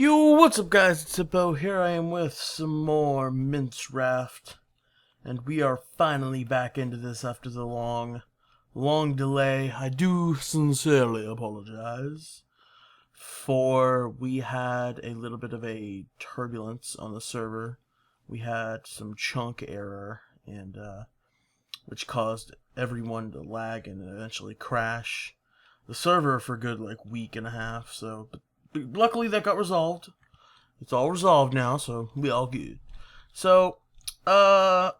Yo, what's up guys, it's Hippo. Here I am with some more Minceraft. And we are finally back into this after the long delay. I do sincerely apologize for we had a little bit of a turbulence on the server. We had some chunk error and which caused everyone to lag and eventually crash the server for a good week and a half. So but luckily that got resolved. It's all resolved now, so we all good. So, the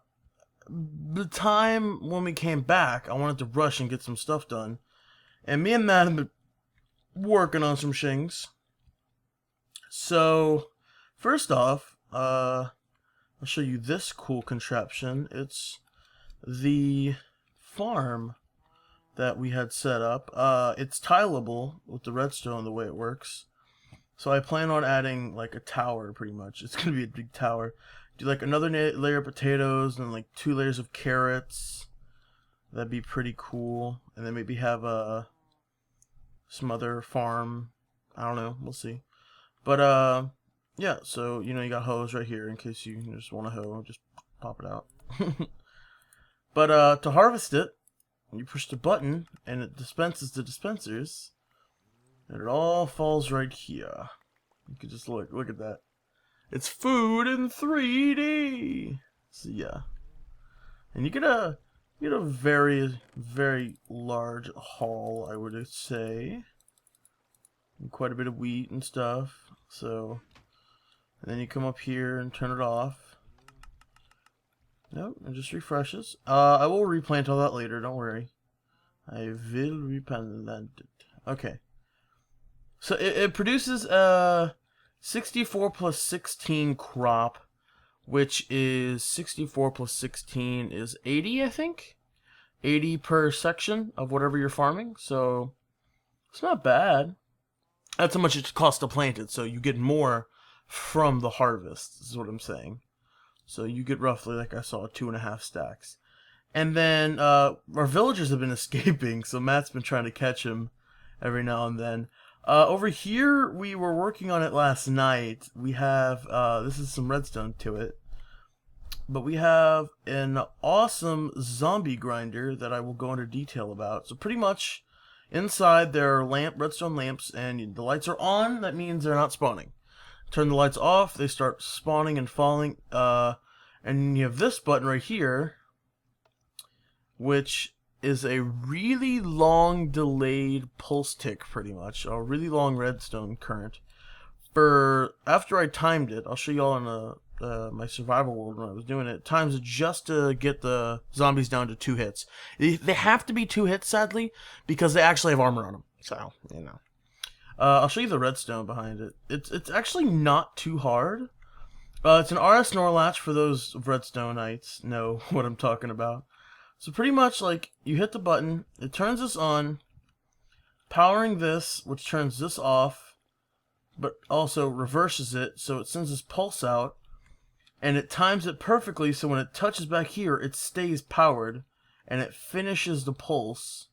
time when we came back, I wanted to rush and get some stuff done. And me and Matt have been working on some things. So, first off, I'll show you this cool contraption. It's the farm that we had set up. It's tileable with the redstone the way it works. So I plan on adding like a tower, pretty much. It's gonna be a big tower. Do like another layer of potatoes and like 2 layers of carrots. That'd be pretty cool. And then maybe have some other farm. I don't know. We'll see. But yeah. So you got hose right here in case you just want a hoe. Just pop it out. But to harvest it, you push the button and it dispenses the dispensers. And it all falls right here. You can just look at that. It's food in 3D. So yeah. And you get a very, very large haul, I would say. And quite a bit of wheat and stuff. So, and then you come up here and turn it off. Nope, it just refreshes. I will replant all that later, don't worry. I will replant it. Okay. So it produces a 64 plus 16 crop, which is 64 plus 16 is 80, I think? 80 per section of whatever you're farming, so it's not bad. That's how much it costs to plant it, so you get more from the harvest, is what I'm saying. So you get roughly, like I saw, 2.5 stacks. And then our villagers have been escaping, so Matt's been trying to catch them every now and then. Over here, we were working on it last night. We have, this is some redstone to it. But we have an awesome zombie grinder that I will go into detail about. So pretty much, inside there are redstone lamps, and the lights are on. That means they're not spawning. Turn the lights off, they start spawning and falling. And you have this button right here, which is a really long delayed pulse tick, pretty much a really long redstone current. For after I timed it, I'll show you all in my survival world when I was doing it. Times it just to get the zombies down to 2 hits. They have to be 2 hits, sadly, because they actually have armor on them. So I'll show you the redstone behind it. It's actually not too hard. It's an RS Norlatch for those Redstone-ites know what I'm talking about. So pretty much, like, you hit the button, it turns this on, powering this, which turns this off, but also reverses it, so it sends this pulse out, and it times it perfectly, so when it touches back here, it stays powered, and it finishes the pulse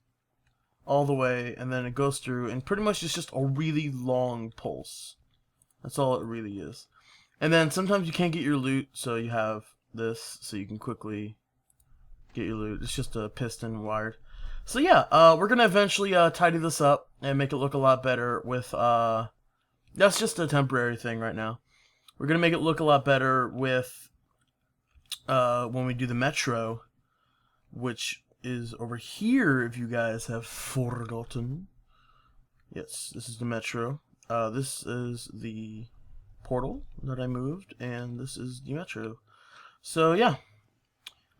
all the way, and then it goes through, and pretty much it's just a really long pulse. That's all it really is. And then sometimes you can't get your loot, so you have this, so you can quickly get your loot. It's just a piston wired. So yeah, we're gonna eventually tidy this up and make it look a lot better with that's just a temporary thing right now. We're gonna make it look a lot better with when we do the metro, which is over here if you guys have forgotten. Yes, this is the metro. This is the portal that I moved, and this is the metro. So yeah.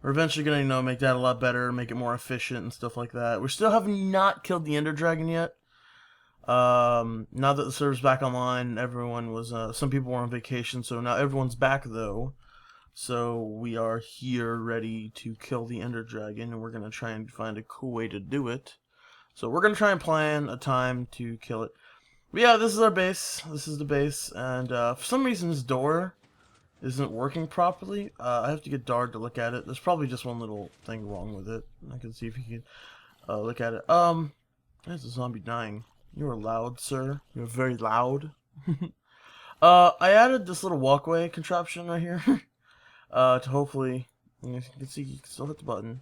We're eventually going to, make that a lot better, make it more efficient and stuff like that. We still have not killed the Ender Dragon yet. Now that the server's back online, everyone was, some people were on vacation, so now everyone's back though. So we are here ready to kill the Ender Dragon, and we're going to try and find a cool way to do it. So we're going to try and plan a time to kill it. But yeah, this is our base. This is the base, and for some reason this door isn't working properly. I have to get Dard to look at it. There's probably just one little thing wrong with it. I can see if you can look at it. There's a zombie dying. You are loud, sir. You're very loud. I added this little walkway contraption right here. To hopefully, you can see, you can still hit the button.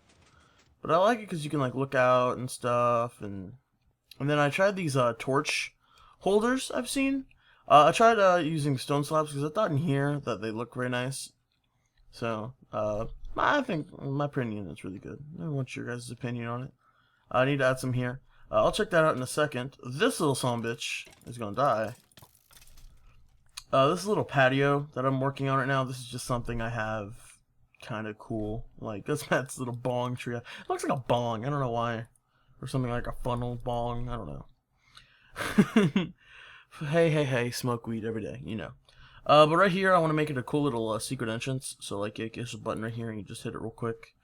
But I like it because you can like look out and stuff, and then I tried these torch holders I've seen. I tried using stone slabs because I thought in here that they look very nice. So I think, in my opinion, it's really good. I want your guys' opinion on it. I need to add some here. I'll check that out in a second. This little son of a bitch is gonna die. This little patio that I'm working on right now, this is just something I have kind of cool. Like, that's Matt's little bong tree. It looks like a bong. I don't know why. Or something like a funnel bong. I don't know. Hey, smoke weed every day, you know. But right here, I want to make it a cool little secret entrance. So, like, there's a button right here, and you just hit it real quick.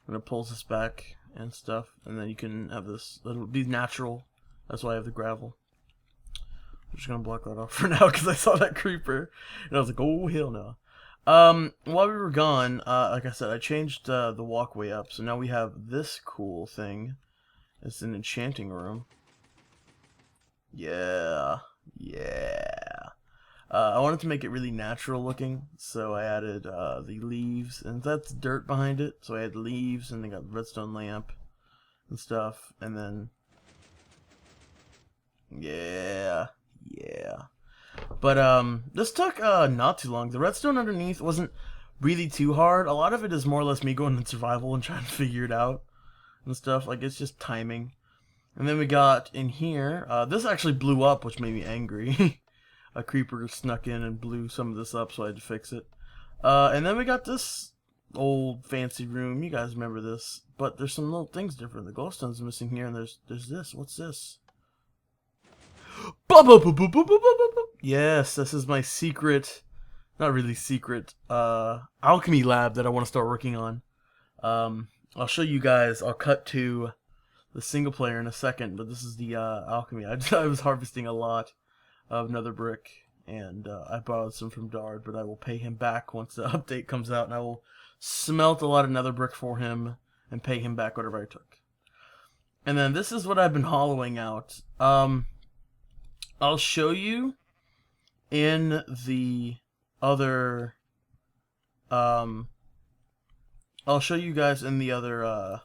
And it pulls this back and stuff. And then you can have this, it'll be natural. That's why I have the gravel. I'm just gonna block that off for now because I saw that creeper and I was like, oh hell no. While we were gone, like I said, I changed the walkway up, so now we have this cool thing. It's an enchanting room. Yeah. I wanted to make it really natural looking, so I added the leaves, and that's dirt behind it. So I had leaves, and they got the redstone lamp and stuff, and then yeah. But this took not too long. The redstone underneath wasn't really too hard. A lot of it is more or less me going in survival and trying to figure it out and stuff. Like, it's just timing. And then we got in here. This actually blew up, which made me angry. A creeper snuck in and blew some of this up, so I had to fix it. And then we got this old fancy room. You guys remember this? But there's some little things different. The glowstone's missing here, and there's this. What's this? Yes, this is my secret, not really secret, alchemy lab that I want to start working on. I'll show you guys. I'll cut to the single player in a second, but this is the alchemy. I was harvesting a lot of nether brick, and I borrowed some from Dard, but I will pay him back once the update comes out, and I will smelt a lot of nether brick for him and pay him back whatever I took. And then this is what I've been hollowing out. I'll show you in the other, I'll show you guys in the other,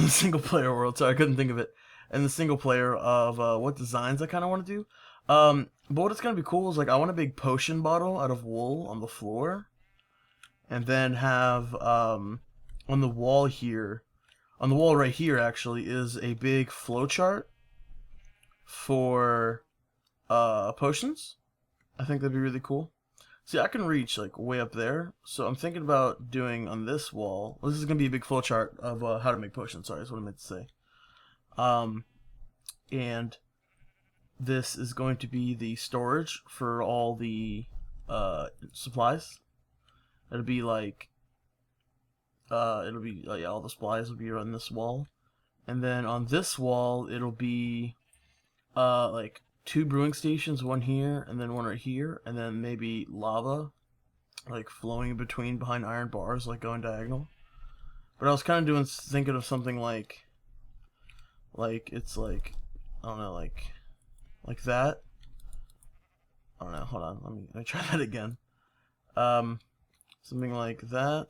single player world. Sorry, I couldn't think of it. In the single player of, what designs I kind of want to do. But what's going to be cool is, like, I want a big potion bottle out of wool on the floor. And then have, on the wall here, on the wall right here, actually, is a big flowchart for potions. I think that'd be really cool. See, I can reach like way up there, so I'm thinking about doing on this wall. Well, this is gonna be a big flowchart of how to make potions. Sorry, that's what I meant to say. And this is going to be the storage for all the supplies. It'll be like yeah, all the supplies will be on this wall, and then on this wall it'll be like 2 brewing stations, one here and then one right here, and then maybe lava like flowing in between behind iron bars, like going diagonal. But I was kind of thinking of something like it's like, I don't know, like that. I don't know. Hold on, let me try that again. Something like that.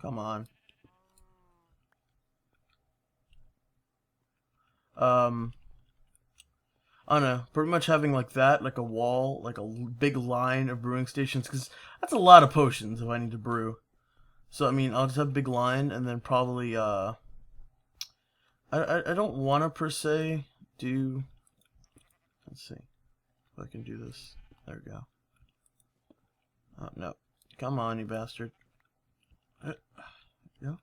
Come on. I don't know, pretty much having like that, like a wall, like a big line of brewing stations, because that's a lot of potions if I need to brew. So, I mean, I'll just have a big line, and then probably, I don't want to, per se, do, let's see, if I can do this. There we go. Oh, no. Come on, you bastard. Yeah.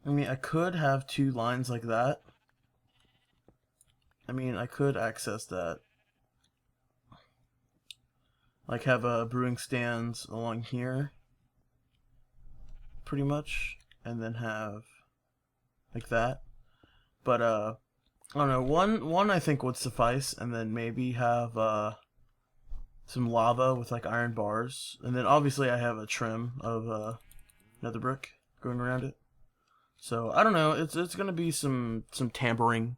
I mean, I could have 2 lines like that. I mean, I could access that. Like, have a brewing stands along here. Pretty much. And then have like that. But, I don't know, one I think would suffice, and then maybe have, some lava with, like, iron bars. And then, obviously, I have a trim of, nether brick going around it. So I don't know. It's gonna be some tampering.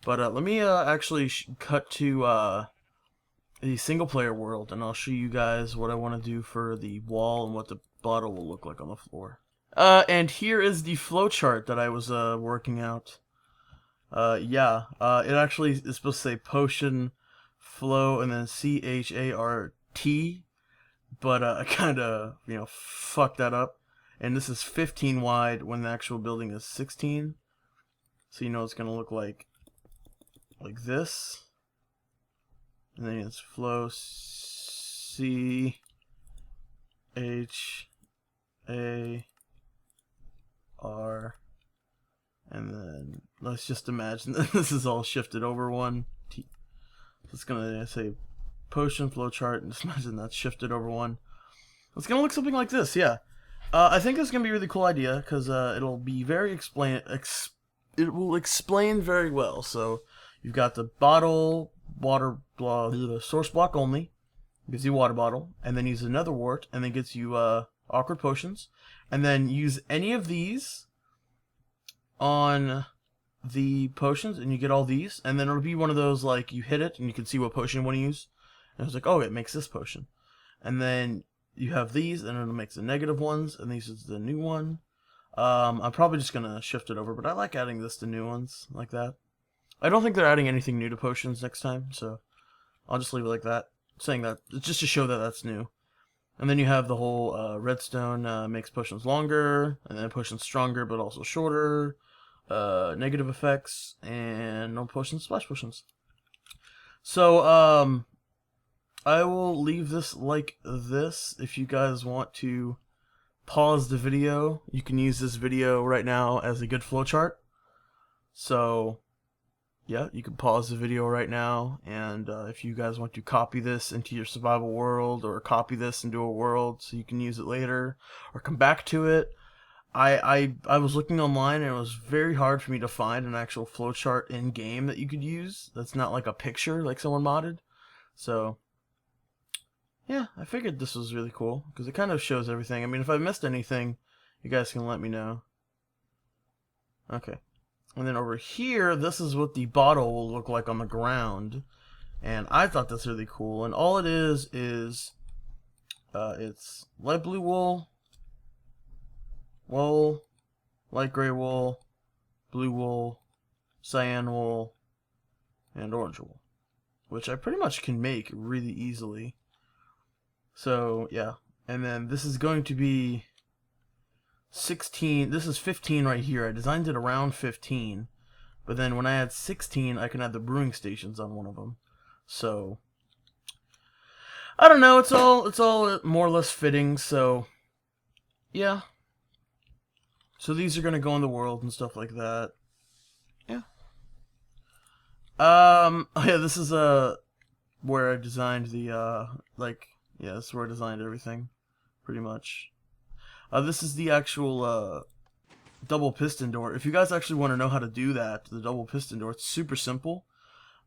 But let me actually cut to the single player world, and I'll show you guys what I want to do for the wall and what the bottle will look like on the floor. And here is the flowchart that I was working out. It actually is supposed to say potion flow and then CHART, but I kind of fucked that up. And this is 15 wide when the actual building is 16. So it's gonna look like this. And then it's flow CHAR, and then let's just imagine that this is all shifted over one. It's gonna say potion flowchart, and just imagine that's shifted over one. It's gonna look something like this, yeah. I think this is gonna be a really cool idea because it'll be very it will explain very well. So you've got the bottle, water, the source block only, gives you water bottle, and then use another wart, and then gets you awkward potions, and then use any of these on the potions, and you get all these, and then it'll be one of those like you hit it, and you can see what potion you want to use, and it's like, oh, it makes this potion, and then you have these, and it'll make the negative ones, and these is the new one. I'm probably just gonna shift it over, but I like adding this to new ones like that. I don't think they're adding anything new to potions next time, so I'll just leave it like that, saying that just to show that that's new. And then you have the whole redstone makes potions longer, and then potions stronger but also shorter, negative effects, and no potions, splash potions. So I will leave this like this. If you guys want to pause the video, you can use this video right now as a good flowchart. So yeah, you can pause the video right now, and if you guys want to copy this into your survival world, or copy this into a world so you can use it later, or come back to it, I was looking online, and it was very hard for me to find an actual flowchart in game that you could use that's not like a picture like someone modded. So yeah, I figured this was really cool because it kind of shows everything. I mean, if I missed anything, you guys can let me know. Okay. And then over here, this is what the bottle will look like on the ground. And I thought that's really cool. And all it is it's light blue wool, light gray wool, blue wool, cyan wool, and orange wool. Which I pretty much can make really easily. So, yeah. And then this is going to be 16, this is 15 right here. I designed it around 15, but then when I add 16, I can add the brewing stations on one of them. So I don't know, it's all more or less fitting. So yeah, so these are gonna go in the world and stuff like that. Yeah. Oh yeah, this is where I designed the this is where I designed everything, pretty much. This is the actual double piston door. If you guys actually want to know how to do that, the double piston door, it's super simple.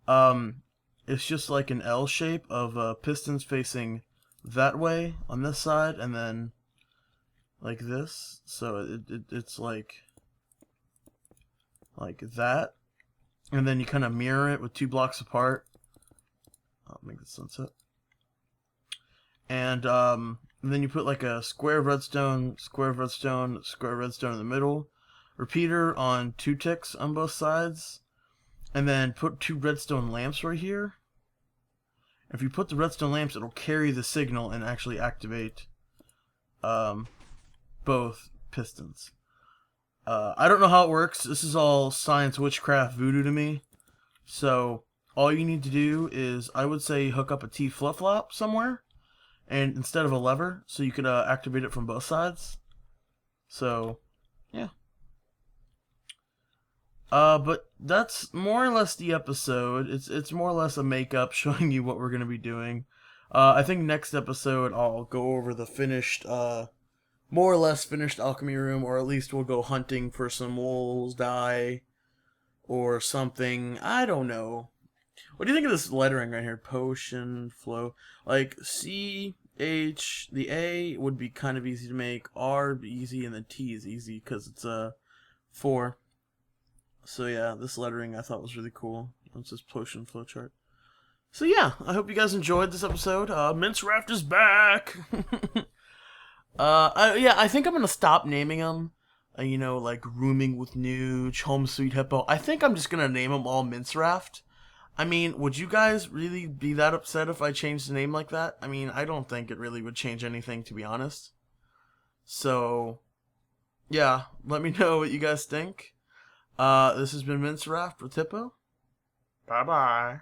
It's just like an L shape of pistons facing that way on this side, and then like this. So it's like that, and then you kind of mirror it with 2 blocks apart. I'll make the sunset, and then you put like a square of redstone, square of redstone, square of redstone in the middle, repeater on 2 ticks on both sides, and then put 2 redstone lamps right here. If you put the redstone lamps, it'll carry the signal and actually activate both pistons. I don't know how it works. This is all science, witchcraft, voodoo to me. So all you need to do is, I would say, hook up a T flip-flop somewhere, and instead of a lever, so you could activate it from both sides. So yeah. But that's more or less the episode. It's more or less a makeup showing you what we're gonna be doing. I think next episode I'll go over the finished, more or less finished alchemy room, or at least we'll go hunting for some wolves dye or something. I don't know. What do you think of this lettering right here? Potion flow, like CH. The A would be kind of easy to make. R would be easy, and the T is easy because it's 4. So yeah, this lettering I thought was really cool. It's this potion flowchart. So yeah, I hope you guys enjoyed this episode. Minceraft is back. Yeah, I think I'm gonna stop naming them. Like Rooming with Nuge, Home Sweet Hippo. I think I'm just gonna name them all Minceraft. I mean, would you guys really be that upset if I changed the name like that? I mean, I don't think it really would change anything, to be honest. So, yeah, let me know what you guys think. This has been Minceraft with Hippo. Bye bye.